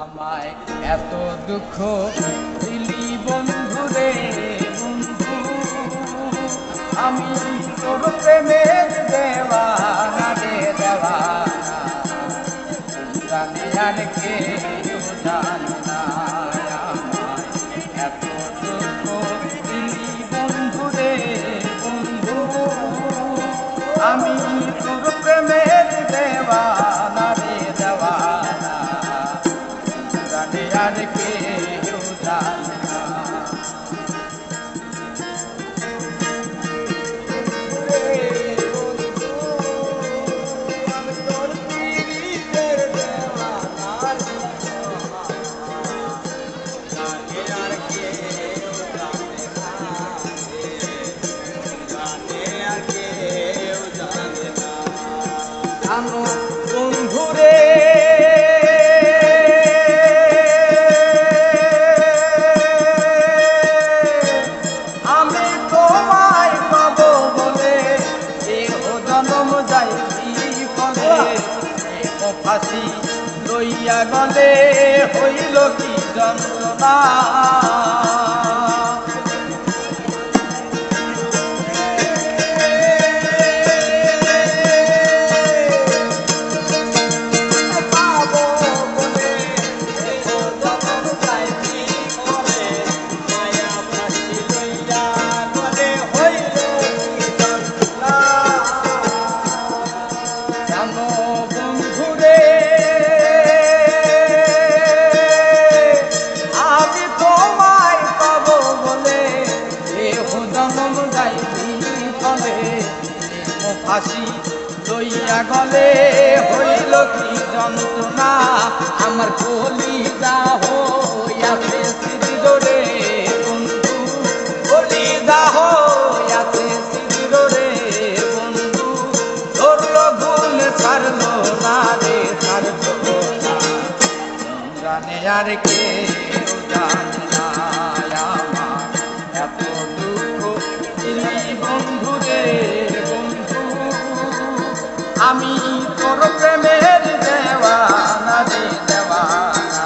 আমায় এত দুঃখ দিলি বন্ধু রে বন্ধু, আমি তোর প্রেমের দেওয়ানা রে দেওয়ানা, জানি আর কেউ জানে না। আমায় এত দুঃখ দিলি বন্ধু রে বন্ধু, আমি তোর প্রেমের দেওয়ানা রে দেওয়ানা, জানি আর কেউ জানে না। জানো বন্ধুরে আমি তোমায় পাবো বলে এহ জনম যাইছি বলে, এহ ফাঁসি লইয়া গলে হইল কি যন্ত্রণা। ফাঁসি লইয়া গলে হইল কি যন্ত্রণা, আমার কলিজা হইয়াছে সিঁদুরে বন্ধু, কলিজা হইয়াছে সিঁদুরে বন্ধু, ধরলো গুণ ছাড়লো না রে ছাড়লো না, জানে আর কেউ জানে না। আমার এত দুঃখ দিলি বন্ধু রে বন্ধু, আমি তোর প্রেমের দেওয়ানা রে দেওয়ানা,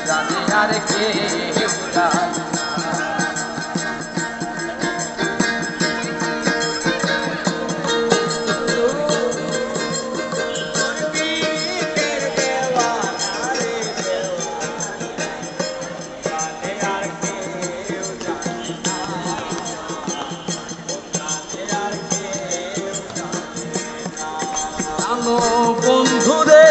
জানি আর কেউ জানে না। জানো বন্ধুরে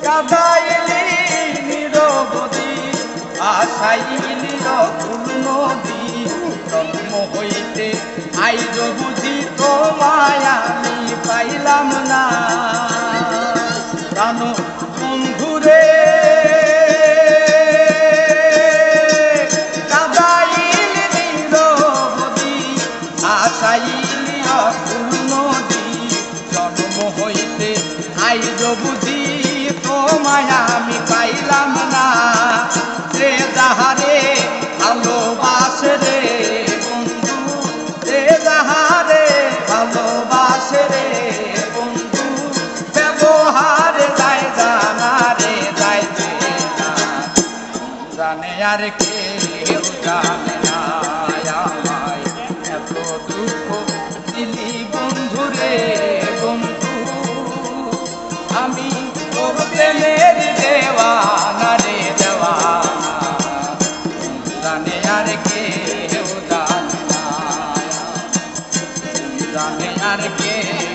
কাঁদাইলি নিরবধি আশাইলি রকুল নদী, জন্ম হইতে আইজ বুঝি তোমায় আমি পাইলাম না। জানো বন্ধুরে আশাইলি অকুল নদী, জন্ম হইতে আইজ বুঝি তোমায় আমি পাইলাম না। যে যাহারে ভালোবাসে রে বন্ধু, যে যাহারে ভালোবাসে রে বন্ধু, ব্যবহারে যায় জানা রে যায় না, জানে আর কেউ জানে না। আমায় এত দুঃখ দিলি বন্ধু রে বন্ধু, আমি তোর প্রেমের দেওয়ানা রে দেওয়ানা, জানে আর কেউ জানে না, জানে আর কেউ